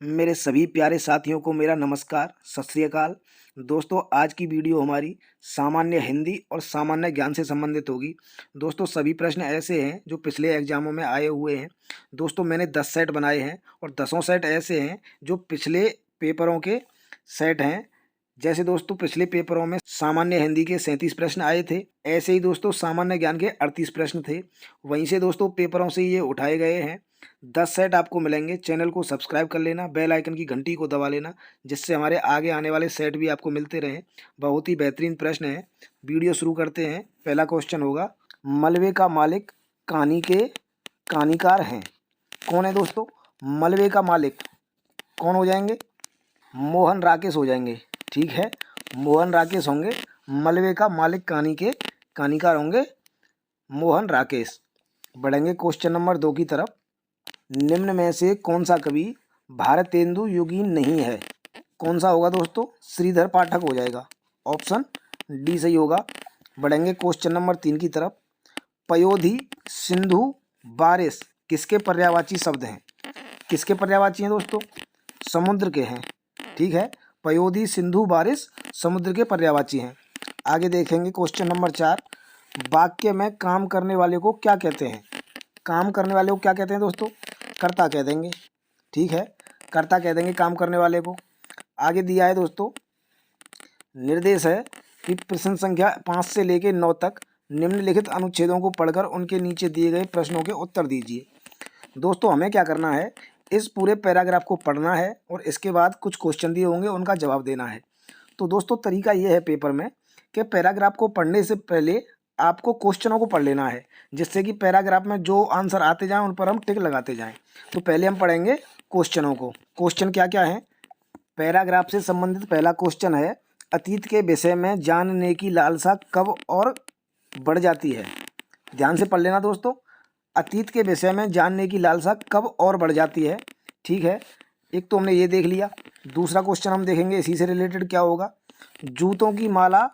मेरे सभी प्यारे साथियों को मेरा नमस्कार, सत श्री अकाल। दोस्तों, आज की वीडियो हमारी सामान्य हिंदी और सामान्य ज्ञान से संबंधित होगी। दोस्तों, सभी प्रश्न ऐसे हैं जो पिछले एग्जामों में आए हुए हैं। दोस्तों, मैंने 10 सेट बनाए हैं और 10 सेट ऐसे हैं जो पिछले पेपरों के सेट हैं। जैसे दोस्तों पिछले पेपरों में सामान्य हिंदी के 37 प्रश्न आए थे, ऐसे ही दोस्तों सामान्य ज्ञान के 38 प्रश्न थे। वहीं से दोस्तों पेपरों से ये उठाए गए हैं। 10 सेट आपको मिलेंगे। चैनल को सब्सक्राइब कर लेना, बेल आइकन की घंटी को दबा लेना, जिससे हमारे आगे आने वाले सेट भी आपको मिलते रहें। बहुत ही बेहतरीन प्रश्न है। वीडियो शुरू करते हैं। पहला क्वेश्चन होगा, मलबे का मालिक कहानी के कहानीकार हैं। कौन है दोस्तों? मलबे का मालिक कौन हो जाएंगे? मोहन राकेश हो जाएंगे। ठीक है, मोहन राकेश होंगे। मलबे का मालिक कहानी के कहानीकार होंगे मोहन राकेश। बढ़ेंगे क्वेश्चन नंबर 2 की तरफ। निम्न में से कौन सा कवि भारतेंदु योगीन नहीं है? कौन सा होगा दोस्तों? श्रीधर पाठक हो जाएगा। ऑप्शन डी सही होगा। बढ़ेंगे क्वेश्चन नंबर 3 की तरफ। पयोधी, सिंधु, बारिश किसके पर्यायवाची शब्द हैं? किसके पर्यायवाची हैं दोस्तों? समुद्र के हैं। ठीक है, पयोधी, सिंधु, बारिश समुद्र के पर्यायवाची हैं। आगे देखेंगे क्वेश्चन नंबर 4। वाक्य में काम करने वाले को क्या कहते हैं? काम करने वाले को क्या कहते हैं दोस्तों? कर्ता कह देंगे। ठीक है, कर्ता कह देंगे काम करने वाले को। आगे दिया है दोस्तों, निर्देश है कि प्रश्न संख्या 5 से लेकर 9 तक निम्नलिखित अनुच्छेदों को पढ़कर उनके नीचे दिए गए प्रश्नों के उत्तर दीजिए। दोस्तों, हमें क्या करना है, इस पूरे पैराग्राफ को पढ़ना है और इसके बाद कुछ क्वेश्चन दिए होंगे, उनका जवाब देना है। तो दोस्तों, तरीका ये है पेपर में कि पैराग्राफ को पढ़ने से पहले आपको क्वेश्चनों को पढ़ लेना है, जिससे कि पैराग्राफ में जो आंसर आते जाएं उन पर हम टिक लगाते जाएं। तो पहले हम पढ़ेंगे क्वेश्चनों को। क्वेश्चन क्या क्या है? पैराग्राफ से संबंधित पहला क्वेश्चन है, अतीत के विषय में जानने की लालसा कब और बढ़ जाती है? ध्यान से पढ़ लेना दोस्तों। अतीत के विषय में जानने की लालसा कब और बढ़ जाती है? ठीक है, एक तो हमने ये देख लिया। दूसरा क्वेश्चन हम देखेंगे, इसी से रिलेटेड क्या होगा। जूतों की माला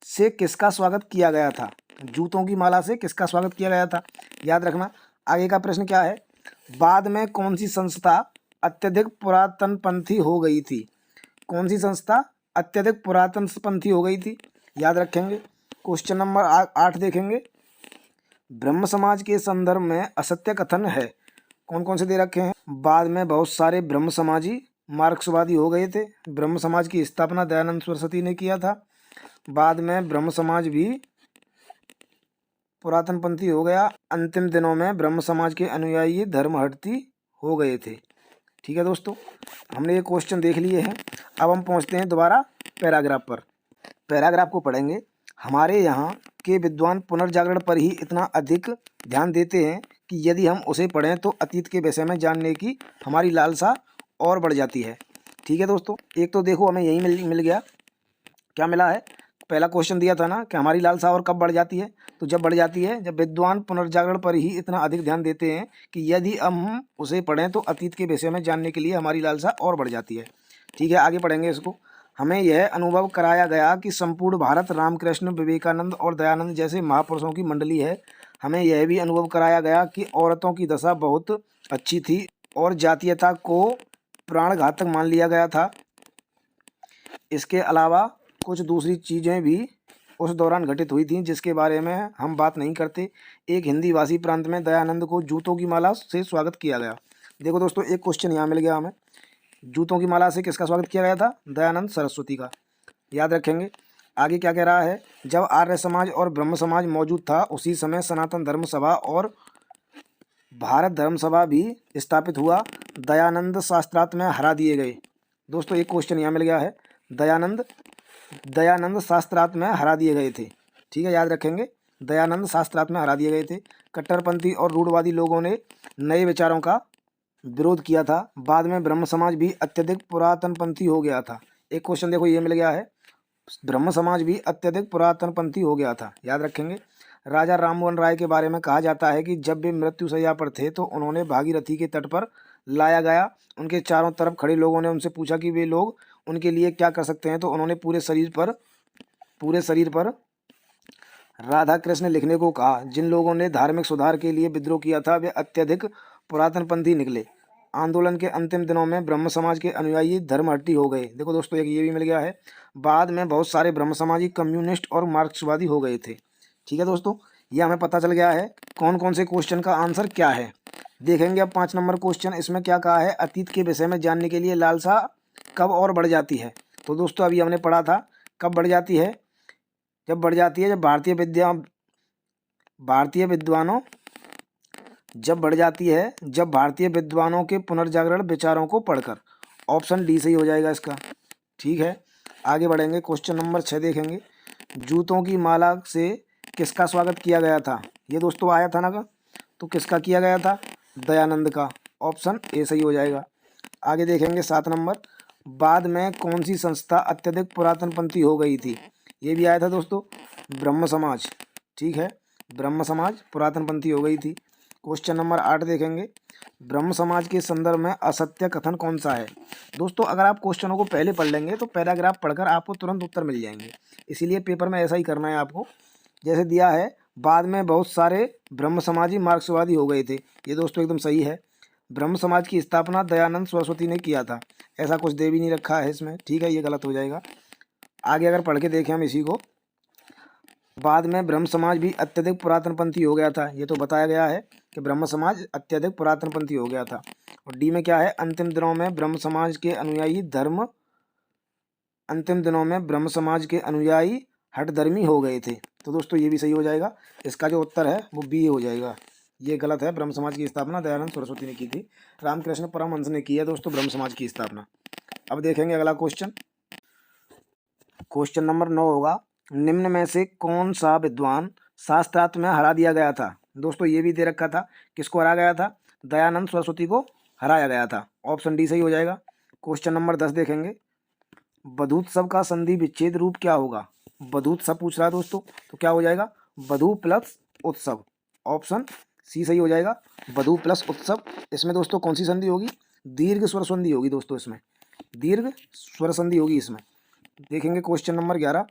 से किसका स्वागत किया गया था? जूतों की माला से किसका स्वागत किया गया था, याद रखना। आगे का प्रश्न क्या है, बाद में कौन सी संस्था अत्यधिक पुरातनपंथी हो गई थी? कौन सी संस्था अत्यधिक पुरातनपंथी हो गई थी, याद रखेंगे। क्वेश्चन नंबर 8 देखेंगे, ब्रह्म समाज के संदर्भ में असत्य कथन है। कौन कौन से दे रखे हैं? बाद में बहुत सारे ब्रह्म समाजी मार्क्सवादी हो गए थे। ब्रह्म समाज की स्थापना दयानंद सरस्वती ने किया था। बाद में ब्रह्म समाज भी पुरातनपंथी हो गया। अंतिम दिनों में ब्रह्म समाज के अनुयायी धर्महटती हो गए थे। ठीक है दोस्तों, हमने ये क्वेश्चन देख लिए हैं। अब हम पहुंचते हैं दोबारा पैराग्राफ पर। पैराग्राफ को पढ़ेंगे। हमारे यहाँ के विद्वान पुनर्जागरण पर ही इतना अधिक ध्यान देते हैं कि यदि हम उसे पढ़ें तो अतीत के विषय में जानने की हमारी लालसा और बढ़ जाती है। ठीक है दोस्तों, एक तो देखो हमें यही मिल गया। क्या मिला है? पहला क्वेश्चन दिया था ना कि हमारी लालसा और कब बढ़ जाती है, तो जब बढ़ जाती है जब विद्वान पुनर्जागरण पर ही इतना अधिक ध्यान देते हैं कि यदि हम उसे पढ़ें तो अतीत के विषय में जानने के लिए हमारी लालसा और बढ़ जाती है। ठीक है, आगे पढ़ेंगे इसको। हमें यह अनुभव कराया गया कि संपूर्ण भारत रामकृष्ण, विवेकानंद और दयानंद जैसे महापुरुषों की मंडली है। हमें यह भी अनुभव कराया गया कि औरतों की दशा बहुत अच्छी थी और जातीयता को प्राणघातक मान लिया गया था। इसके अलावा कुछ दूसरी चीज़ें भी उस दौरान घटित हुई थीं जिसके बारे में हम बात नहीं करते। एक हिंदी भाषी प्रांत में दयानंद को जूतों की माला से स्वागत किया गया। देखो दोस्तों, एक क्वेश्चन यहाँ मिल गया हमें। जूतों की माला से किसका स्वागत किया गया था? दयानंद सरस्वती का, याद रखेंगे। आगे क्या कह रहा है, जब आर्य समाज और ब्रह्म समाज मौजूद था उसी समय सनातन धर्म सभा और भारत धर्म सभा भी स्थापित हुआ। दयानंद शास्त्रार्थ में हरा दिए गए। दोस्तों, एक क्वेश्चन यहाँ मिल गया है, दयानंद शास्त्रार्थ में हरा दिए गए थे। ठीक है, याद रखेंगे, दयानंद शास्त्रार्थ में हरा दिए गए थे। कट्टरपंथी और रूढ़वादी लोगों ने नए विचारों का विरोध किया था। बाद में ब्रह्म समाज भी अत्यधिक पुरातनपंथी हो गया था। एक क्वेश्चन देखो ये मिल गया है, ब्रह्म समाज भी अत्यधिक पुरातनपंथी हो गया था, याद रखेंगे। राजा राममोहन राय के बारे में कहा जाता है कि जब वे मृत्युशैया पर थे तो उन्होंने भागीरथी के तट पर लाया गया। उनके चारों तरफ खड़े लोगों ने उनसे पूछा कि वे लोग उनके लिए क्या कर सकते हैं, तो उन्होंने पूरे शरीर पर राधा कृष्ण लिखने को कहा। जिन लोगों ने धार्मिक सुधार के लिए विद्रोह किया था वे अत्यधिक पुरातनपंथी निकले। आंदोलन के अंतिम दिनों में ब्रह्म समाज के अनुयायी धर्महट्टी हो गए। देखो दोस्तों, एक ये भी मिल गया है। बाद में बहुत सारे ब्रह्म समाजी कम्युनिस्ट और मार्क्सवादी हो गए थे। ठीक है दोस्तों, ये हमें पता चल गया है कौन कौन से क्वेश्चन का आंसर क्या है। देखेंगे अब 5 नंबर क्वेश्चन। इसमें क्या कहा है, अतीत के विषय में जानने के लिए लालसा कब और बढ़ जाती है। तो दोस्तों अभी हमने पढ़ा था कब बढ़ जाती है, जब बढ़ जाती है जब भारतीय विद्वानों के पुनर्जागरण विचारों को पढ़कर। ऑप्शन डी सही हो जाएगा इसका। ठीक है, आगे बढ़ेंगे। क्वेश्चन नंबर 6 देखेंगे। जूतों की माला से किसका स्वागत किया गया था। ये दोस्तों आया था ना का, तो किसका किया गया था, दयानंद का। ऑप्शन ए सही हो जाएगा। आगे देखेंगे 7 नंबर। बाद में कौन सी संस्था अत्यधिक पुरातनपंथी हो गई थी। ये भी आया था दोस्तों, ब्रह्म समाज। ठीक है, ब्रह्म समाज पुरातनपंथी हो गई थी। क्वेश्चन नंबर 8 देखेंगे। ब्रह्म समाज के संदर्भ में असत्य कथन कौन सा है। दोस्तों अगर आप क्वेश्चनों को पहले पढ़ लेंगे तो पैराग्राफ पढ़कर आपको तुरंत उत्तर मिल जाएंगे। इसीलिए पेपर में ऐसा ही करना है आपको। जैसे दिया है, बाद में बहुत सारे ब्रह्म समाजी मार्क्सवादी हो गए थे। ये दोस्तों एकदम सही है। ब्रह्म समाज की स्थापना दयानंद सरस्वती ने किया था। ऐसा कुछ दे भी नहीं रखा है इसमें। ठीक है, ये गलत हो जाएगा। आगे अगर पढ़ के देखें हम इसी को, बाद में ब्रह्म समाज भी अत्यधिक पुरातनपंथी हो गया था। ये तो बताया गया है कि ब्रह्म समाज अत्यधिक पुरातनपंथी हो गया था। और डी में क्या है, अंतिम दिनों में ब्रह्म समाज के अनुयायी हठधर्मी हो गए थे। तो दोस्तों ये भी सही हो जाएगा। इसका जो उत्तर है वो बी हो जाएगा। ये गलत है। ब्रह्म समाज की स्थापना दयानंद सरस्वती ने की थी, रामकृष्ण परमहंस ने की है दोस्तों ब्रह्म समाज की स्थापना। अब देखेंगे अगला क्वेश्चन। क्वेश्चन नंबर 9 होगा, निम्न में से कौन सा विद्वान शास्त्रार्थ में हरा दिया गया था। दोस्तों ये भी दे रखा था, किसको हरा गया था, दयानंद सरस्वती को हराया गया था। ऑप्शन डी सही हो जाएगा। क्वेश्चन नंबर 10 देखेंगे। बधूत्सव का संधि विच्छेद रूप क्या होगा। बधूत्सव पूछ रहा है दोस्तों, तो क्या हो जाएगा, बधू प्लस उत्सव। ऑप्शन सी सही हो जाएगा, बधू प्लस उत्सव। इसमें दोस्तों कौन सी संधि होगी, दीर्घ स्वर संधि होगी दोस्तों, इसमें दीर्घ स्वर संधि होगी इसमें। देखेंगे क्वेश्चन नंबर 11।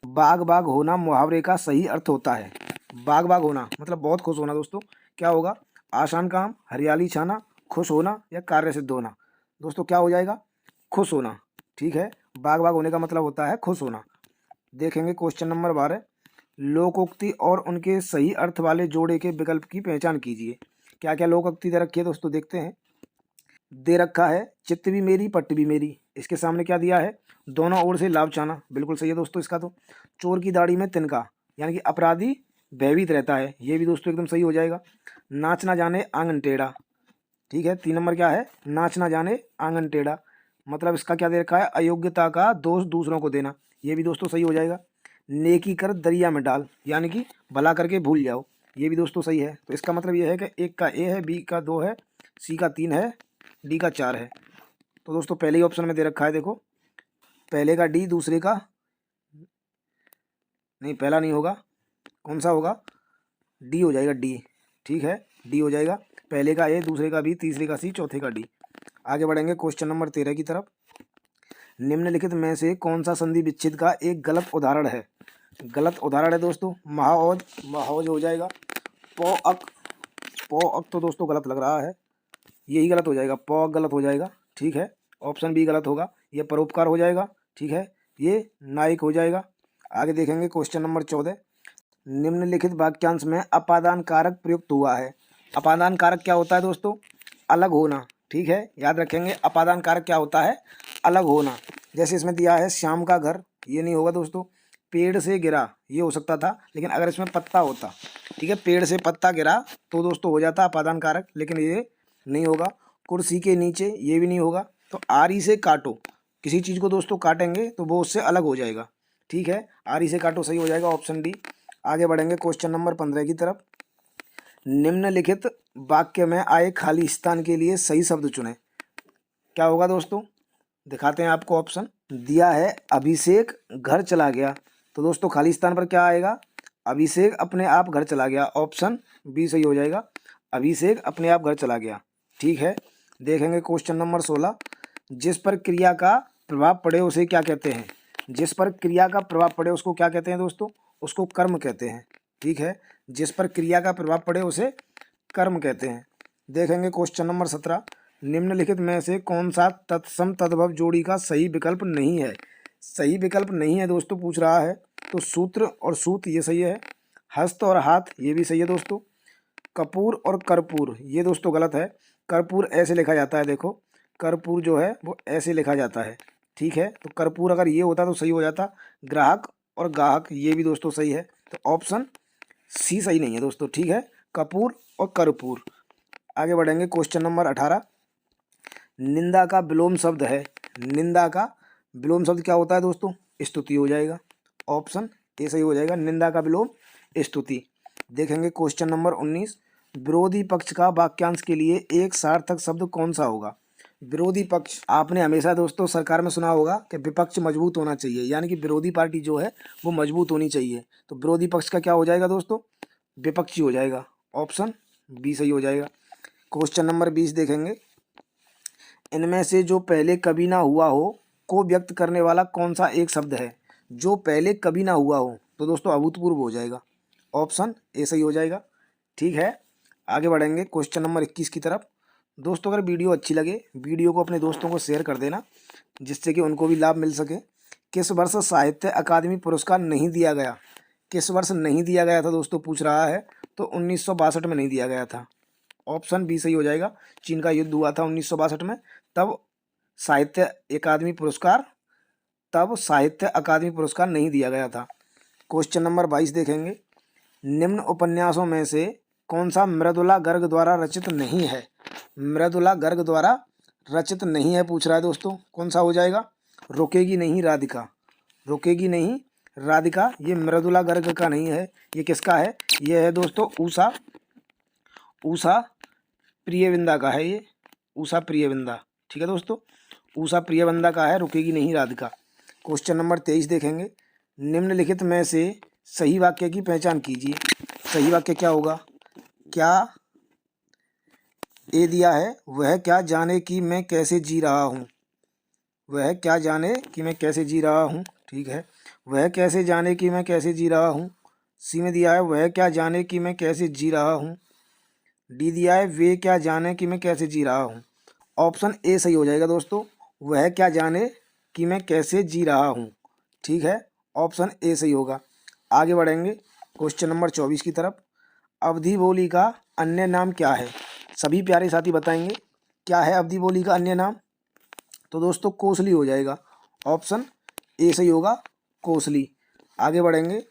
बाग बाग होना मुहावरे का सही अर्थ होता है। बाग बाग होना मतलब बहुत खुश होना दोस्तों। क्या होगा, आसान काम, हरियाली छाना, खुश होना या कार्य सिद्ध होना। दोस्तों क्या हो जाएगा, खुश होना। ठीक है, बाग बाग होने का मतलब होता है खुश होना। देखेंगे क्वेश्चन नंबर 12। लोकोक्ति और उनके सही अर्थ वाले जोड़े के विकल्प की पहचान कीजिए। क्या क्या लोकोक्ति दे रखी है दोस्तों, देखते हैं। दे रखा है चित्त भी मेरी पट्ट भी मेरी। इसके सामने क्या दिया है, दोनों ओर से लाभ चाहना। बिल्कुल सही है दोस्तों इसका तो। चोर की दाढ़ी में तिनका, यानी कि अपराधी भयभीत रहता है। ये भी दोस्तों एकदम सही हो जाएगा। नाच ना जाने आंगन टेढ़ा। ठीक है, 3 नंबर क्या है, नाच ना जाने आंगन टेढ़ा, मतलब इसका क्या दे रखा है, अयोग्यता का दोष दूसरों को देना। ये भी दोस्तों सही हो जाएगा। नेकी कर दरिया में डाल, यानी कि भला करके भूल जाओ। ये भी दोस्तों सही है। तो इसका मतलब ये है कि एक का ए है, बी का 2 है, सी का 3 है, डी का 4 है। तो दोस्तों पहले ही ऑप्शन में दे रखा है, देखो पहले का डी, दूसरे का नहीं, पहला नहीं होगा, कौन सा होगा, डी हो जाएगा, डी। ठीक है, डी हो जाएगा। पहले का ए, दूसरे का बी, तीसरे का सी, चौथे का डी। आगे बढ़ेंगे क्वेश्चन नंबर 13 की तरफ। निम्नलिखित में से कौन सा संधि विच्छेद का एक गलत उदाहरण है। गलत उदाहरण है दोस्तों, महाऔज, महाऔज हो जाएगा। पौ अक, पौ अक तो दोस्तों गलत लग रहा है, यही गलत हो जाएगा, पौ अक गलत हो जाएगा। ठीक है, ऑप्शन बी गलत होगा। ये परोपकार हो जाएगा। ठीक है, ये नायक हो जाएगा। आगे देखेंगे क्वेश्चन नंबर 14। निम्नलिखित वाक्यांश में अपादान कारक प्रयुक्त हुआ है। अपादान कारक क्या होता है दोस्तों, अलग होना। ठीक है, याद रखेंगे अपादान कारक क्या होता है, अलग होना। जैसे इसमें दिया है श्याम का घर, ये नहीं होगा दोस्तों। पेड़ से गिरा, ये हो सकता था, लेकिन अगर इसमें पत्ता होता, ठीक है, पेड़ से पत्ता गिरा तो दोस्तों हो जाता अपादान कारक, लेकिन ये नहीं होगा। कुर्सी के नीचे, ये भी नहीं होगा। तो आरी से काटो, किसी चीज़ को दोस्तों काटेंगे तो वो उससे अलग हो जाएगा। ठीक है, आरी से काटो सही हो जाएगा, ऑप्शन डी। आगे बढ़ेंगे क्वेश्चन नंबर 15 की तरफ। निम्नलिखित वाक्य में आए खाली स्थान के लिए सही शब्द चुनें। क्या होगा दोस्तों, दिखाते हैं आपको। ऑप्शन दिया है अभिषेक घर चला गया, तो दोस्तों खाली स्थान पर क्या आएगा, अभिषेक अपने आप घर चला गया। ऑप्शन बी सही हो जाएगा, अभिषेक अपने आप घर चला गया। ठीक है, देखेंगे क्वेश्चन नंबर 16। जिस पर क्रिया का प्रभाव पड़े उसे क्या कहते हैं। जिस पर क्रिया का प्रभाव पड़े उसको क्या कहते हैं दोस्तों, उसको कर्म कहते हैं। ठीक है, जिस पर क्रिया का प्रभाव पड़े उसे कर्म कहते हैं। देखेंगे क्वेश्चन नंबर 17। निम्नलिखित में से कौन सा तत्सम तद्भव जोड़ी का सही विकल्प नहीं है? सही विकल्प नहीं है दोस्तों पूछ रहा है, तो सूत्र और सूत ये सही है। हस्त और हाथ ये भी सही है दोस्तों। कपूर और कर्पूर ये दोस्तों गलत है। कर्पूर ऐसे लिखा जाता है, देखो कर्पूर जो है वो ऐसे लिखा जाता है, ठीक है। तो कर्पूर अगर ये होता तो सही हो जाता। ग्राहक और गाहक ये भी दोस्तों सही है, तो ऑप्शन सी सही नहीं है दोस्तों, ठीक है। कपूर और कर्पूर। आगे बढ़ेंगे, क्वेश्चन नंबर 18। निंदा का विलोम शब्द है। निंदा का विलोम शब्द क्या होता है दोस्तों? स्तुति हो जाएगा। ऑप्शन ए सही हो जाएगा, निंदा का विलोम स्तुति। देखेंगे क्वेश्चन नंबर 19। विरोधी पक्ष का वाक्यांश के लिए एक सार्थक शब्द कौन सा होगा? विरोधी पक्ष, आपने हमेशा दोस्तों सरकार में सुना होगा कि विपक्ष मजबूत होना चाहिए, यानी कि विरोधी पार्टी जो है वो मजबूत होनी चाहिए। तो विरोधी पक्ष का क्या हो जाएगा दोस्तों? विपक्षी हो जाएगा। ऑप्शन बी सही हो जाएगा। क्वेश्चन नंबर 20 देखेंगे। इनमें से जो पहले कभी ना हुआ हो को व्यक्त करने वाला कौन सा एक शब्द है? जो पहले कभी ना हुआ हो, तो दोस्तों अभूतपूर्व हो जाएगा। ऑप्शन ए सही हो जाएगा, ठीक है। आगे बढ़ेंगे क्वेश्चन नंबर 21 की तरफ। दोस्तों अगर वीडियो अच्छी लगे, वीडियो को अपने दोस्तों को शेयर कर देना, जिससे कि उनको भी लाभ मिल सके। किस वर्ष साहित्य अकादमी पुरस्कार नहीं दिया गया? किस वर्ष नहीं दिया गया था दोस्तों पूछ रहा है, तो 1962 में नहीं दिया गया था। ऑप्शन बी सही हो जाएगा। चीन का युद्ध हुआ था 1962 में, तब साहित्य अकादमी पुरस्कार नहीं दिया गया था। क्वेश्चन नंबर 22 देखेंगे। निम्न उपन्यासों में से कौन सा मृदुला गर्ग द्वारा रचित नहीं है? मृदुला गर्ग द्वारा रचित नहीं है पूछ रहा है दोस्तों, कौन सा हो जाएगा? रुकेगी नहीं राधिका। रुकेगी नहीं राधिका ये मृदुला गर्ग का नहीं है, ये किसका है? ये है दोस्तों उषा प्रियविंदा का है। ये उषा प्रियविंदा, ठीक है दोस्तों, उषा प्रियविंदा का है रुकेगी नहीं राधिका। क्वेश्चन नंबर 23 देखेंगे। निम्नलिखित में से सही वाक्य की पहचान कीजिए। सही वाक्य क्या होगा? क्या ए दिया है, वह क्या जाने कि मैं कैसे जी रहा हूँ। वह क्या जाने कि मैं कैसे जी रहा हूँ, ठीक है। वह कैसे जाने कि मैं कैसे जी रहा हूँ। सी में दिया है वह क्या जाने कि मैं कैसे जी रहा हूँ। डी दिया है वे क्या जाने कि मैं कैसे जी रहा हूँ। ऑप्शन ए सही हो जाएगा दोस्तों, वह क्या जाने कि मैं कैसे जी रहा हूँ, ठीक है। ऑप्शन ए सही होगा। आगे बढ़ेंगे क्वेश्चन नंबर 24 की तरफ। अवधि बोली का अन्य नाम क्या है? सभी प्यारे साथी बताएंगे क्या है अवधि बोली का अन्य नाम? तो दोस्तों कोसली हो जाएगा। ऑप्शन ए सही होगा, कोसली। आगे बढ़ेंगे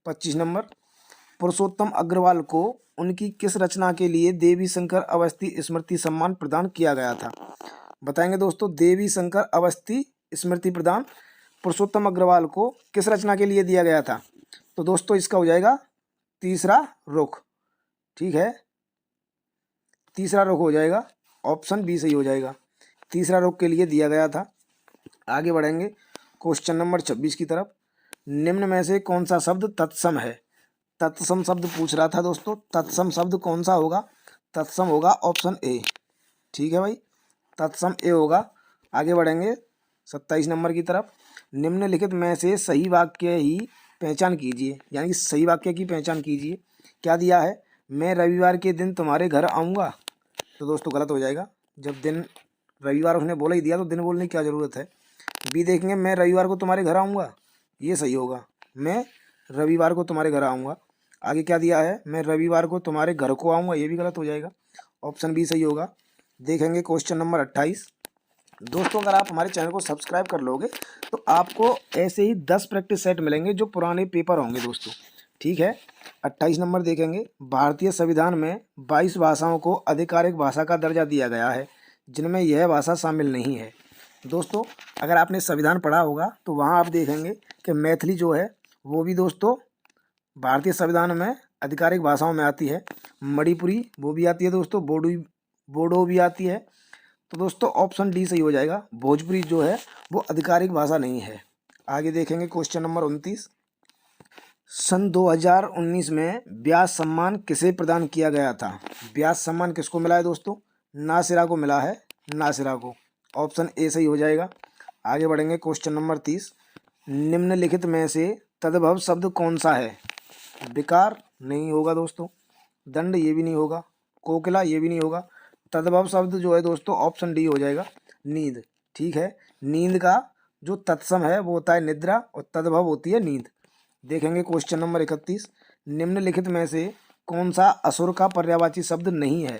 25 नंबर। पुरुषोत्तम अग्रवाल को उनकी किस रचना के लिए देवी शंकर अवस्थी स्मृति सम्मान प्रदान किया गया था? बताएंगे दोस्तों, देवी शंकर अवस्थी स्मृति प्रदान पुरुषोत्तम अग्रवाल को किस रचना के लिए दिया गया था? तो दोस्तों इसका हो जाएगा तीसरा रुख, ठीक है। तीसरा रुख हो जाएगा। ऑप्शन बी सही हो जाएगा, तीसरा रुख के लिए दिया गया था। आगे बढ़ेंगे क्वेश्चन नंबर 26 की तरफ। निम्न में से कौन सा शब्द तत्सम है? तत्सम शब्द पूछ रहा था दोस्तों, तत्सम शब्द कौन सा होगा? तत्सम होगा ऑप्शन ए, ठीक है भाई, तत्सम ए होगा। आगे बढ़ेंगे 27 नंबर की तरफ। निम्नलिखित में से सही वाक्य ही पहचान कीजिए, यानी कि सही वाक्य की पहचान कीजिए। क्या दिया है? मैं रविवार के दिन तुम्हारे घर आऊँगा, तो दोस्तों गलत हो जाएगा। जब दिन रविवार उसने बोला ही दिया तो दिन बोलने की क्या ज़रूरत है। बी देखेंगे मैं रविवार को तुम्हारे घर आऊँगा, ये सही होगा, मैं रविवार को तुम्हारे घर आऊँगा। आगे क्या दिया है? मैं रविवार को तुम्हारे घर को आऊँगा, ये भी गलत हो जाएगा। ऑप्शन बी सही होगा। देखेंगे क्वेश्चन नंबर 28। दोस्तों अगर आप हमारे चैनल को सब्सक्राइब कर लोगे तो आपको ऐसे ही 10 प्रैक्टिस सेट मिलेंगे जो पुराने पेपर होंगे दोस्तों, ठीक है। 28 नंबर देखेंगे। भारतीय संविधान में 22 भाषाओं को आधिकारिक भाषा का दर्जा दिया गया है, जिनमें यह भाषा शामिल नहीं है। दोस्तों अगर आपने संविधान पढ़ा होगा तो वहाँ आप देखेंगे कि मैथिली जो है वो भी दोस्तों भारतीय संविधान में आधिकारिक भाषाओं में आती है। मणिपुरी वो भी आती है दोस्तों, बोडो भी आती है। तो दोस्तों ऑप्शन डी सही हो जाएगा, भोजपुरी जो है वो आधिकारिक भाषा नहीं है। आगे देखेंगे क्वेश्चन नंबर 29। सन 2019 में व्यास सम्मान किसे प्रदान किया गया था? व्यास सम्मान किसको मिला है दोस्तों? नासिरा को मिला है, नासिरा को। ऑप्शन ए सही हो जाएगा। आगे बढ़ेंगे क्वेश्चन नंबर 30। निम्नलिखित में से तद्भव शब्द कौन सा है? विकार नहीं होगा दोस्तों, दंड ये भी नहीं होगा, कोकिला ये भी नहीं होगा, तद्भव शब्द जो है दोस्तों ऑप्शन डी हो जाएगा, नींद। ठीक है, नींद का जो तत्सम है वो होता है निद्रा और तद्भव होती है नींद। देखेंगे क्वेश्चन नंबर 31, निम्नलिखित में से कौन सा असुर का पर्यायवाची शब्द नहीं है?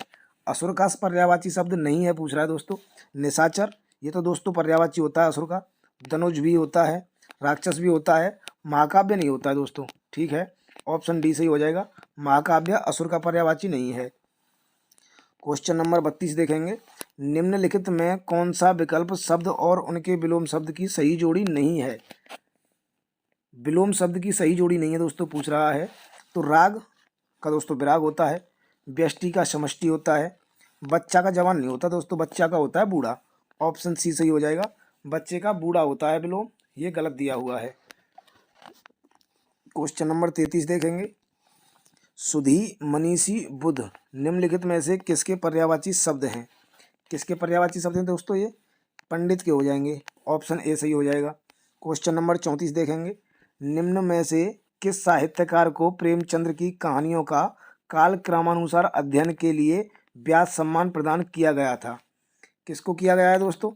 असुर का पर्यायवाची शब्द नहीं है पूछ रहा है दोस्तों। निशाचर, ये तो दोस्तों पर्यायवाची होता है असुर का। धनुष भी होता है, राक्षस भी होता है, महाकाव्य नहीं होता है दोस्तों। ठीक है, ऑप्शन डी सही हो जाएगा, महाकाव्य असुर का पर्यायवाची नहीं है। क्वेश्चन नंबर 32 देखेंगे, निम्नलिखित में कौन सा विकल्प शब्द और उनके विलोम शब्द की सही जोड़ी नहीं है? विलोम शब्द की सही जोड़ी नहीं है दोस्तों पूछ रहा है। तो राग का दोस्तों विराग होता है, व्यष्टि का समष्टि होता है, बच्चा का जवान नहीं होता दोस्तों, बच्चा का होता है बूढ़ा। ऑप्शन सी सही हो जाएगा, बच्चे का बूढ़ा होता है विलोम, ये गलत दिया हुआ है। क्वेश्चन नंबर 33 देखेंगे, सुधी, मनीषी, बुध निम्नलिखित में से किसके पर्यायवाची शब्द हैं? किसके पर्यायवाची शब्द हैं दोस्तों? ये पंडित के हो जाएंगे, ऑप्शन ए सही हो जाएगा। क्वेश्चन नंबर 34 देखेंगे, निम्न में से किस साहित्यकार को प्रेमचंद्र की कहानियों का कालक्रमानुसार अध्ययन के लिए व्यास सम्मान प्रदान किया गया था? किसको किया गया है दोस्तों?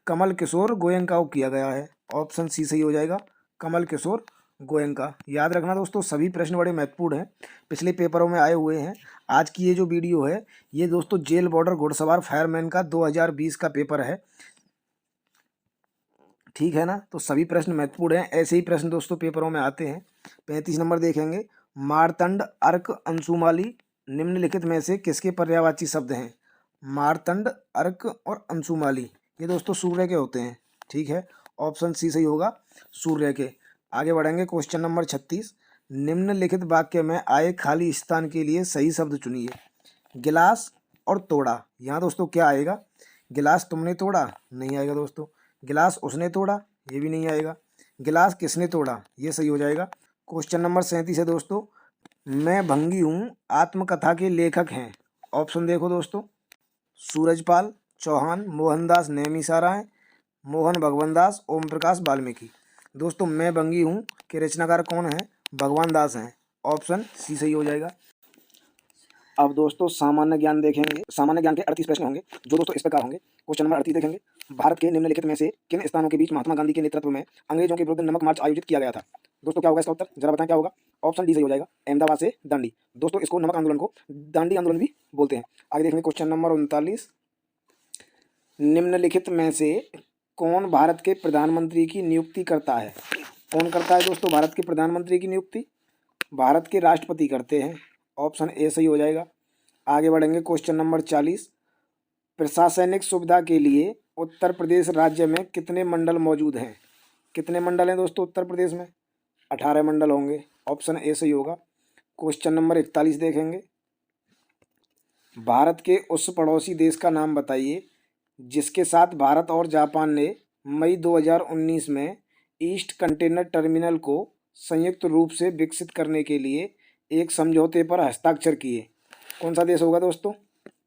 कमल किशोर गोयनका को किया गया है, ऑप्शन सी सही हो जाएगा, कमल किशोर गोयनका। याद रखना दोस्तों, सभी प्रश्न बड़े महत्वपूर्ण हैं, पिछले पेपरों में आए हुए हैं। आज की ये जो वीडियो है ये दोस्तों जेल बॉर्डर घुड़सवार फायरमैन का 2020 का पेपर है। ठीक है ना, तो सभी प्रश्न महत्वपूर्ण हैं, ऐसे ही प्रश्न दोस्तों पेपरों में आते हैं। 35 नंबर देखेंगे, मारतंड, अर्क, अंशुमाली निम्नलिखित में से किसके पर्यायवाची शब्द हैं? मारतंड, अर्क और अंशुमाली ये दोस्तों सूर्य के होते हैं। ठीक है, ऑप्शन सी सही होगा, सूर्य के। आगे बढ़ेंगे क्वेश्चन नंबर 36, निम्नलिखित वाक्य में आए खाली स्थान के लिए सही शब्द चुनिए। गिलास और तोड़ा, यहाँ दोस्तों क्या आएगा? गिलास तुमने तोड़ा, नहीं आएगा दोस्तों। गिलास उसने तोड़ा, ये भी नहीं आएगा। गिलास किसने तोड़ा, ये सही हो जाएगा। क्वेश्चन नंबर 37 है दोस्तों, मैं भंगी हूँ आत्मकथा के लेखक हैं। ऑप्शन देखो दोस्तों, सूरजपाल चौहान, मोहनदास नेमिसाराय, मोहन भगवान दास, ओम प्रकाश वाल्मीकि। दोस्तों मैं भंगी हूँ के रचनाकार कौन है? भगवान दास हैं, ऑप्शन सी सही हो जाएगा। अब दोस्तों सामान्य ज्ञान देखेंगे, सामान्य ज्ञान के 38 प्रश्न होंगे जो दोस्तों इस प्रकार होंगे। क्वेश्चन नंबर 38 देखेंगे, भारत के निम्नलिखित में से किन स्थानों के बीच महात्मा गांधी के नेतृत्व में अंग्रेजों के विरुद्ध नमक मार्च आयोजित किया गया था? दोस्तों क्या होगा इसका उत्तर, जरा बताएं क्या होगा? ऑप्शन डी सही हो जाएगा, अहमदाबाद से दांडी। दोस्तों इसको नमक आंदोलन को दांडी आंदोलन भी बोलते हैं। आगे देखेंगे क्वेश्चन नंबर 39, निम्नलिखित में से कौन भारत के प्रधानमंत्री की नियुक्ति करता है? कौन करता है दोस्तों भारत के प्रधानमंत्री की नियुक्ति? भारत के राष्ट्रपति करते हैं, ऑप्शन ए सही हो जाएगा। आगे बढ़ेंगे क्वेश्चन नंबर 40, प्रशासनिक सुविधा के लिए उत्तर प्रदेश राज्य में कितने मंडल मौजूद हैं? कितने मंडल हैं दोस्तों उत्तर प्रदेश में? 18 मंडल होंगे, ऑप्शन ए सही होगा। क्वेश्चन नंबर 41 देखेंगे, भारत के उस पड़ोसी देश का नाम बताइए जिसके साथ भारत और जापान ने मई 2019 में ईस्ट कंटेनर टर्मिनल को संयुक्त रूप से विकसित करने के लिए एक समझौते पर हस्ताक्षर किए। कौन सा देश होगा दोस्तों?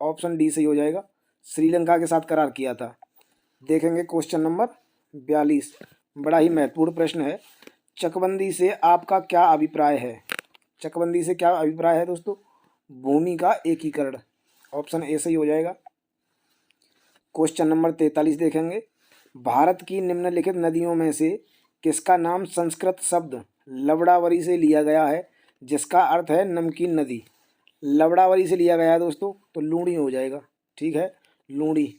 ऑप्शन डी सही हो जाएगा, श्रीलंका के साथ करार किया था। देखेंगे क्वेश्चन नंबर 42, बड़ा ही महत्वपूर्ण प्रश्न है, चकबंदी से आपका क्या अभिप्राय है? चकबंदी से क्या अभिप्राय है दोस्तों? भूमि का एकीकरण, ऑप्शन ए सही हो जाएगा। क्वेश्चन नंबर 43 देखेंगे, भारत की निम्नलिखित नदियों में से किसका नाम संस्कृत शब्द लवड़ावरी से लिया गया है जिसका अर्थ है नमकीन नदी? लवड़ावरी से लिया गया है दोस्तों, तो लूणी हो जाएगा। ठीक है, लूणी।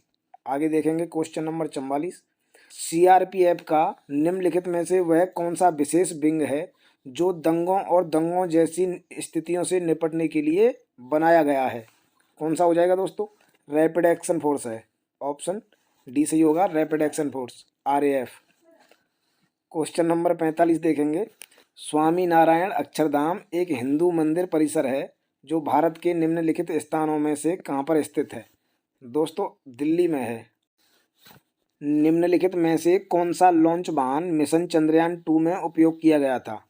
आगे देखेंगे क्वेश्चन नंबर 44, सीआरपीएफ का निम्नलिखित में से वह कौन सा विशेष विंग है जो दंगों और दंगों जैसी स्थितियों से निपटने के लिए बनाया गया है? कौन सा हो जाएगा दोस्तों? रैपिड एक्शन फोर्स है, ऑप्शन डी सही होगा, rapid action force RAF. Question number 45 देखेंगे, स्वामी नारायण अक्षरधाम एक हिंदू मंदिर परिसर है जो भारत के निम्नलिखित स्थानों में से कहाँ पर स्थित है? दोस्तों दिल्ली में है। निम्नलिखित में से कौन सा लॉन्च वाहन मिशन चंद्रयान 2 में उपयोग किया गया था?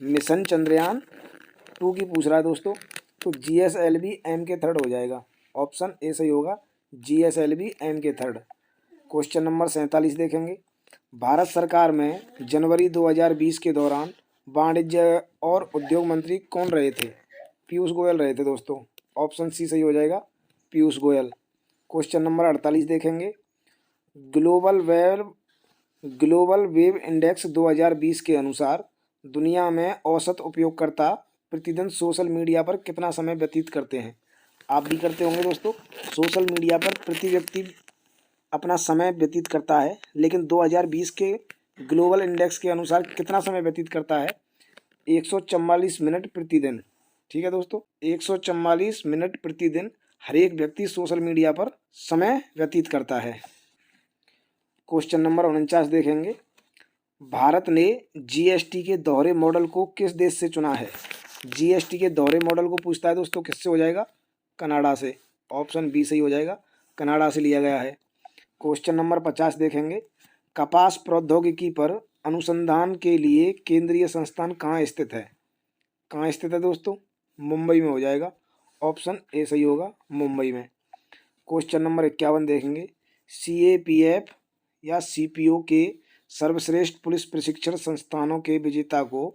मिशन चंद्रयान 2 की पूछ रहा है दोस्तों, तो GSLV MK3 हो जाएगा, ऑप्शन ए सही होगा, GSLV MK3। क्वेश्चन नंबर 47 देखेंगे, भारत सरकार में जनवरी 2020 के दौरान वाणिज्य और उद्योग मंत्री कौन रहे थे? पीयूष गोयल रहे थे दोस्तों, ऑप्शन सी सही हो जाएगा, पीयूष गोयल। क्वेश्चन नंबर 48 देखेंगे। Global web global web index 2020 के अनुसार दुनिया में औसत उपयोगकर्ता प्रतिदिन सोशल मीडिया पर कितना समय व्यतीत करते हैं। आप भी करते होंगे दोस्तों। सोशल मीडिया पर प्रति व्यक्ति अपना समय व्यतीत करता है, लेकिन 2020 के ग्लोबल इंडेक्स के अनुसार कितना समय व्यतीत करता है? 144 मिनट प्रतिदिन। ठीक है दोस्तों, 144 मिनट प्रतिदिन हर एक व्यक्ति सोशल मीडिया पर समय व्यतीत करता है। क्वेश्चन नंबर 49 देखेंगे। भारत ने जीएसटी के दोहरे मॉडल को किस देश से चुना है? जीएसटी के दोहरे मॉडल को पूछता है दोस्तों, किससे हो जाएगा? कनाडा से। ऑप्शन बी सही हो जाएगा, कनाडा से लिया गया है। क्वेश्चन नंबर 50 देखेंगे। कपास प्रौद्योगिकी पर अनुसंधान के लिए केंद्रीय संस्थान कहाँ स्थित है? कहाँ स्थित है दोस्तों? मुंबई में हो जाएगा। ऑप्शन ए सही होगा, मुंबई में। क्वेश्चन नंबर 51 देखेंगे। सीएपीएफ या सीपीओ के सर्वश्रेष्ठ पुलिस प्रशिक्षण संस्थानों के विजेता को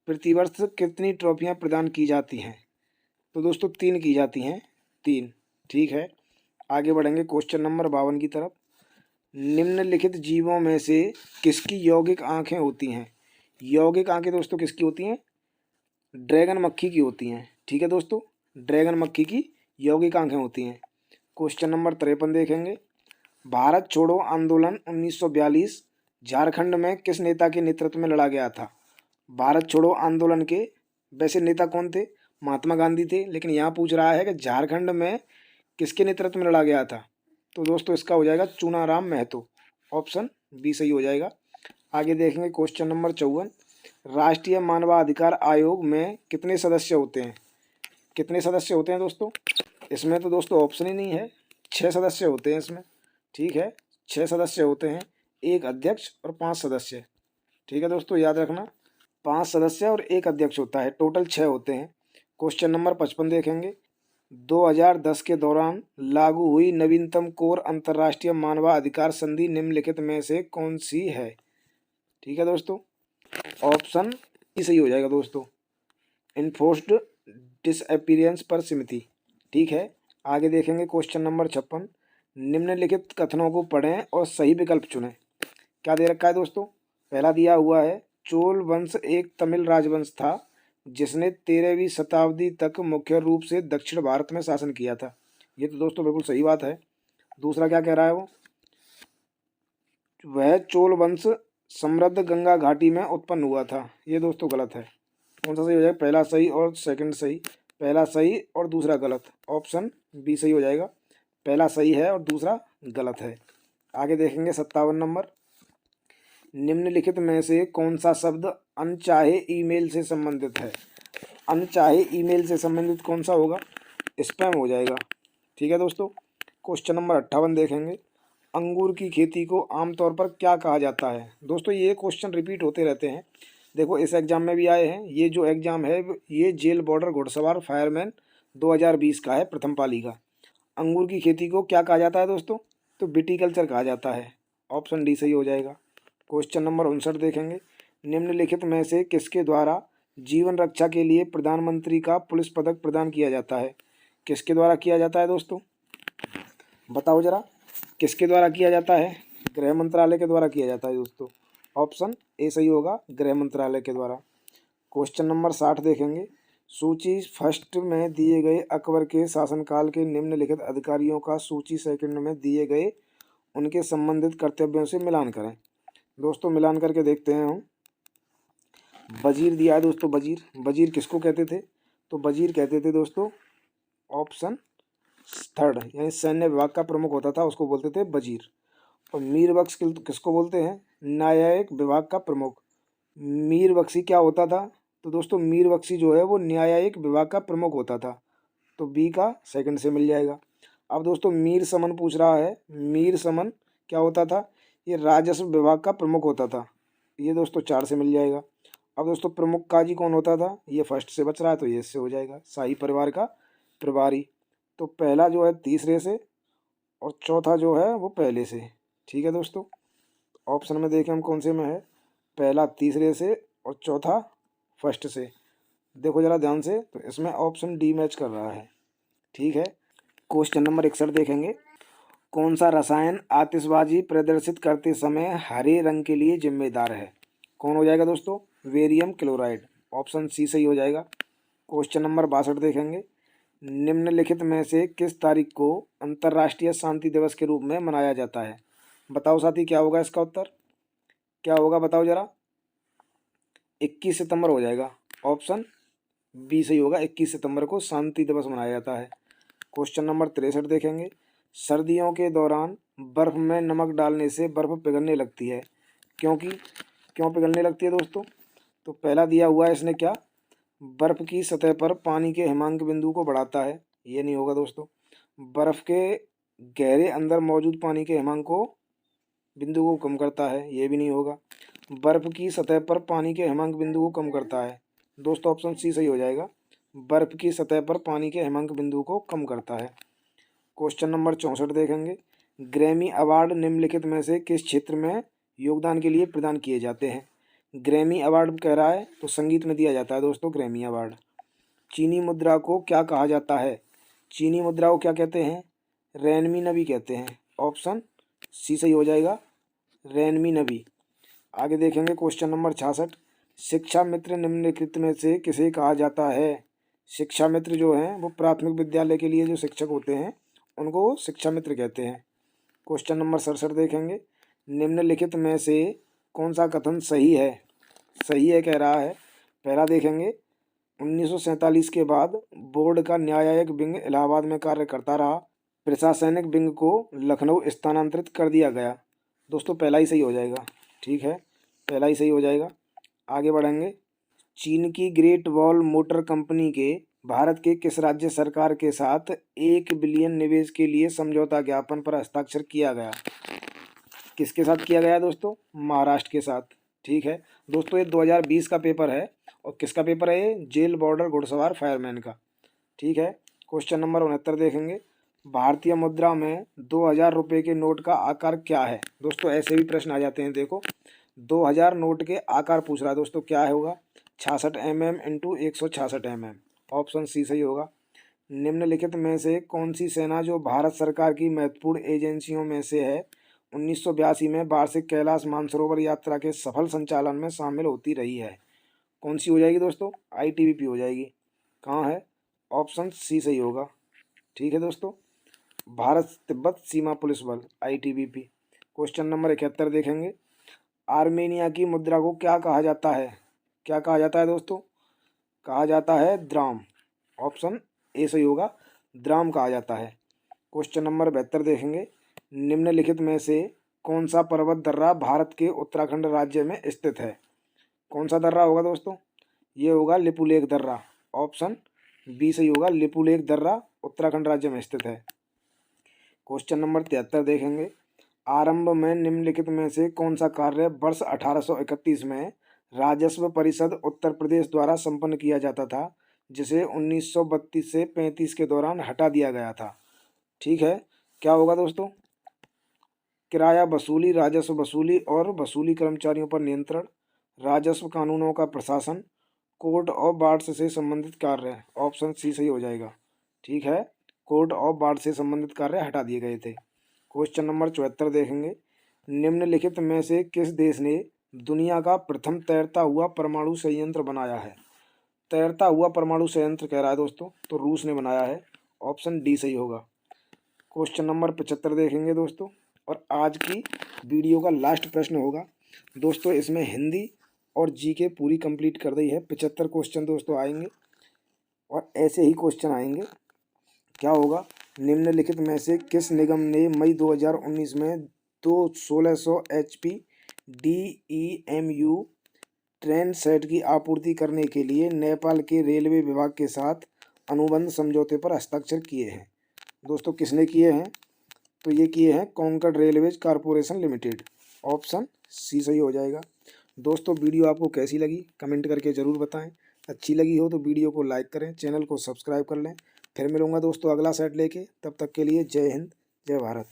प्रतिवर्ष कितनी ट्रॉफियां प्रदान की जाती हैं? तो दोस्तों 3 की जाती हैं, 3। ठीक है, आगे बढ़ेंगे क्वेश्चन नंबर 52 की तरफ। निम्नलिखित जीवों में से किसकी यौगिक आंखें होती हैं? यौगिक आंखें दोस्तों किसकी होती हैं? ड्रैगन मक्खी की होती हैं। ठीक है दोस्तों, ड्रैगन मक्खी की यौगिक आंखें होती हैं। क्वेश्चन नंबर 53 देखेंगे। भारत छोड़ो आंदोलन 1942 झारखंड में किस नेता के नेतृत्व में लड़ा गया था? भारत छोड़ो आंदोलन के वैसे नेता कौन थे? महात्मा गांधी थे, लेकिन यहाँ पूछ रहा है कि झारखंड में किसके नेतृत्व में लड़ा गया था? तो दोस्तों इसका हो जाएगा चुनाराम महतो। ऑप्शन बी सही हो जाएगा। आगे देखेंगे क्वेश्चन नंबर 54। राष्ट्रीय मानवाधिकार आयोग में कितने सदस्य होते हैं? कितने सदस्य होते हैं दोस्तों? इसमें तो दोस्तों ऑप्शन ही नहीं है, 6 सदस्य होते हैं इसमें। ठीक है, 6 सदस्य होते हैं, 1 अध्यक्ष और 5 सदस्य। ठीक है दोस्तों, याद रखना, 5 सदस्य और 1 अध्यक्ष होता है, टोटल 6 होते हैं। क्वेश्चन नंबर 55 देखेंगे। 2010 के दौरान लागू हुई नवीनतम कोर अंतर्राष्ट्रीय मानवाधिकार संधि निम्नलिखित में से कौन सी है? ठीक है दोस्तों, ऑप्शन ई सही हो जाएगा दोस्तों, इन्फोर्स्ड डिसअपीयरेंस पर समिति। ठीक है, आगे देखेंगे क्वेश्चन नंबर 56। निम्नलिखित कथनों को पढ़ें और सही विकल्प चुनें। क्या दे रखा है दोस्तों? पहला दिया हुआ है, चोल वंश एक तमिल राजवंश था जिसने 13वीं शताब्दी तक मुख्य रूप से दक्षिण भारत में शासन किया था। ये तो दोस्तों बिल्कुल सही बात है। दूसरा क्या कह रहा है वो? वह चोल वंश समृद्ध गंगा घाटी में उत्पन्न हुआ था। ये दोस्तों गलत है। कौन सा सही हो जाएगा? पहला सही और सेकंड सही। पहला सही और दूसरा गलत। ऑप्शन बी सही हो जाएगा, पहला सही है और दूसरा गलत है। आगे देखेंगे 57 नंबर। निम्नलिखित में से कौन सा शब्द अनचाहे ईमेल से संबंधित है? अनचाहे ईमेल से संबंधित कौन सा होगा? स्पैम हो जाएगा। ठीक है दोस्तों, क्वेश्चन नंबर 58 देखेंगे। अंगूर की खेती को आमतौर पर क्या कहा जाता है? दोस्तों ये क्वेश्चन रिपीट होते रहते हैं, देखो इस एग्जाम में भी आए हैं। ये जो एग्जाम है ये जेल बॉर्डर घुड़सवार फायरमैन 2020 का है, प्रथम पाली का। अंगूर की खेती को क्या कहा जाता है दोस्तों? तो विटीकल्चर कहा जाता है। ऑप्शन डी सही हो जाएगा। क्वेश्चन नंबर 59 देखेंगे। निम्नलिखित में से किसके द्वारा जीवन रक्षा के लिए प्रधानमंत्री का पुलिस पदक प्रदान किया जाता है? किसके द्वारा किया जाता है दोस्तों? बताओ जरा, किसके द्वारा किया जाता है? गृह मंत्रालय के द्वारा किया जाता है दोस्तों। ऑप्शन ए सही होगा, गृह मंत्रालय के द्वारा। क्वेश्चन नंबर 60 देखेंगे। सूची फर्स्ट में दिए गए अकबर के शासनकाल के निम्नलिखित अधिकारियों का सूची सेकंड में दिए गए उनके संबंधित कर्तव्यों से मिलान करें। दोस्तों मिलान करके देखते हैं हम। वजीर दिया है दोस्तों, वजीर। वजीर किसको कहते थे? तो वजीर कहते थे दोस्तों, ऑप्शन थर्ड, यानी सैन्य विभाग का प्रमुख होता था उसको बोलते थे वजीर। और मीर बख्श किसको बोलते हैं? न्यायिक विभाग का प्रमुख। मीर बख्शी क्या होता था? तो दोस्तों मीर बख्शी जो है वो न्यायिक विभाग का प्रमुख होता था। तो बी का सेकंड से मिल जाएगा। अब दोस्तों मीर समन पूछ रहा है। मीर समन क्या होता था? ये राजस्व विभाग का प्रमुख होता था। ये दोस्तों 4 से मिल जाएगा। अब दोस्तों प्रमुख काजी कौन होता था? ये फर्स्ट से बच रहा है तो ये इससे हो जाएगा, शाही परिवार का प्रभारी। तो पहला जो है तीसरे से और चौथा जो है वो पहले से। ठीक है दोस्तों, ऑप्शन में देखें हम कौन से में है। पहला तीसरे से और चौथा फर्स्ट से। देखो जरा ध्यान से, तो इसमें ऑप्शन डी मैच कर रहा है। ठीक है, क्वेश्चन नंबर 61 देखेंगे। कौन सा रसायन आतिशबाजी प्रदर्शित करते समय हरे रंग के लिए जिम्मेदार है? कौन हो जाएगा दोस्तों? वेरियम क्लोराइड। ऑप्शन सी सही हो जाएगा। क्वेश्चन नंबर 62 देखेंगे। निम्नलिखित में से किस तारीख को अंतर्राष्ट्रीय शांति दिवस के रूप में मनाया जाता है? बताओ साथी, क्या होगा इसका उत्तर? क्या होगा बताओ जरा। 21 सितंबर हो जाएगा। ऑप्शन बी सही होगा। 21 सितंबर को शांति दिवस मनाया जाता है। क्वेश्चन नंबर 63 देखेंगे। सर्दियों के दौरान बर्फ में नमक डालने से बर्फ पिघलने लगती है, क्यों पिघलने लगती है दोस्तों? तो पहला दिया हुआ है इसने क्या, बर्फ की सतह पर पानी के हिमांक बिंदु को बढ़ाता है। ये नहीं होगा दोस्तों। बर्फ के गहरे अंदर मौजूद पानी के हिमांक को बिंदु को कम करता है। ये भी नहीं होगा। बर्फ की सतह पर पानी के हिमांक बिंदु को कम करता है। दोस्तों ऑप्शन सी सही हो जाएगा। बर्फ की सतह पर पानी के हिमांक बिंदु को कम करता है। क्वेश्चन नंबर 64 देखेंगे। ग्रैमी अवार्ड निम्नलिखित में से किस क्षेत्र में योगदान के लिए प्रदान किए जाते हैं? ग्रैमी अवार्ड कह रहा है तो संगीत में दिया जाता है दोस्तों ग्रैमी अवार्ड। चीनी मुद्रा को क्या कहा जाता है? चीनी मुद्रा को क्या कहते हैं? रेनमी कहते हैं। ऑप्शन सी सही हो जाएगा, रेनमी। आगे देखेंगे क्वेश्चन नंबर 66। शिक्षा मित्र निम्नलिखित में से किसे कहा जाता है? शिक्षा मित्र जो हैं वो प्राथमिक विद्यालय के लिए जो शिक्षक होते हैं उनको शिक्षा मित्र कहते हैं। क्वेश्चन नंबर 67 देखेंगे। निम्नलिखित में से कौन सा कथन सही है? सही है कह रहा है। पहला देखेंगे। 1947 के बाद बोर्ड का न्यायिक विंग इलाहाबाद में कार्य करता रहा। प्रशासनिक विंग को लखनऊ स्थानांतरित कर दिया गया। दोस्तों पहला ही सही हो जाएगा। ठीक है, पहला ही सही हो जाएगा। आगे बढ़ेंगे। चीन की ग्रेट वॉल मोटर कंपनी के भारत के किस राज्य सरकार के साथ 1 बिलियन निवेश के लिए समझौता ज्ञापन पर हस्ताक्षर किया गया? किसके साथ किया गया दोस्तों? महाराष्ट्र के साथ। ठीक है दोस्तों, ये 2020 का पेपर है। और किसका पेपर है ये? जेल बॉर्डर घुड़सवार फायरमैन का। ठीक है। क्वेश्चन नंबर 69 देखेंगे। भारतीय मुद्रा में 2000 रुपये के नोट का आकार क्या है? दोस्तों ऐसे भी प्रश्न आ जाते हैं। देखो 2000 नोट के आकार पूछ रहा है दोस्तों, क्या है होगा? 66 mm into 166 mm। Option C सही होगा। निम्नलिखित में से कौन सी सेना जो भारत सरकार की महत्वपूर्ण एजेंसियों में से है 1982 में वार्षिक कैलाश मानसरोवर यात्रा के सफल संचालन में शामिल होती रही है? कौन सी हो जाएगी दोस्तों? ITBP हो जाएगी। कहाँ है? ऑप्शन सी सही होगा। ठीक है दोस्तों, भारत तिब्बत सीमा पुलिस बल ITBP। क्वेश्चन नंबर 71 देखेंगे। आर्मेनिया की मुद्रा को क्या कहा जाता है? क्या कहा जाता है दोस्तों? कहा जाता है द्राम। ऑप्शन ए सही होगा, द्राम कहा जाता है। क्वेश्चन नंबर 72 देखेंगे। निम्नलिखित में से कौन सा पर्वत दर्रा भारत के उत्तराखंड राज्य में स्थित है? कौन सा दर्रा होगा दोस्तों? ये होगा लिपुलेख दर्रा। ऑप्शन बी सही होगा, लिपुलेख दर्रा उत्तराखंड राज्य में स्थित है। क्वेश्चन नंबर 73 देखेंगे। आरंभ में निम्नलिखित में से कौन सा कार्य वर्ष 1831 में राजस्व परिषद उत्तर प्रदेश द्वारा संपन्न किया जाता था, जिसे 1932 से 35 के दौरान हटा दिया गया था? ठीक है, क्या होगा दोस्तों? किराया वसूली, राजस्व वसूली और वसूली कर्मचारियों पर नियंत्रण, राजस्व कानूनों का प्रशासन, कोर्ट ऑफ वार्ड्स से संबंधित कार्य। ऑप्शन सी सही हो जाएगा। ठीक है, कोर्ट ऑफ वार्ड से संबंधित कार्य हटा दिए गए थे। क्वेश्चन नंबर 74 देखेंगे। निम्नलिखित में से किस देश ने दुनिया का प्रथम तैरता हुआ परमाणु संयंत्र बनाया है? तैरता हुआ परमाणु संयंत्र कह रहा है दोस्तों, तो रूस ने बनाया है। ऑप्शन डी सही होगा। क्वेश्चन नंबर 75 देखेंगे दोस्तों, और आज की वीडियो का लास्ट प्रश्न होगा दोस्तों। इसमें हिंदी और जीके पूरी कंप्लीट कर दी है। 75 क्वेश्चन दोस्तों आएंगे और ऐसे ही क्वेश्चन आएंगे। क्या होगा? निम्नलिखित में से किस निगम ने मई 2019 में 1600 HP DEMU ट्रेन सेट की आपूर्ति करने के लिए नेपाल के रेलवे विभाग के साथ अनुबंध समझौते पर हस्ताक्षर किए हैं? दोस्तों किसने किए हैं? तो ये किए हैं Konkan railways corporation limited. Option C सही हो जाएगा। दोस्तों वीडियो आपको कैसी लगी कमेंट करके ज़रूर बताएं। अच्छी लगी हो तो वीडियो को लाइक करें, चैनल को सब्सक्राइब कर लें। फिर मिलूंगा दोस्तों अगला सेट लेके, तब तक के लिए जय हिंद जय भारत।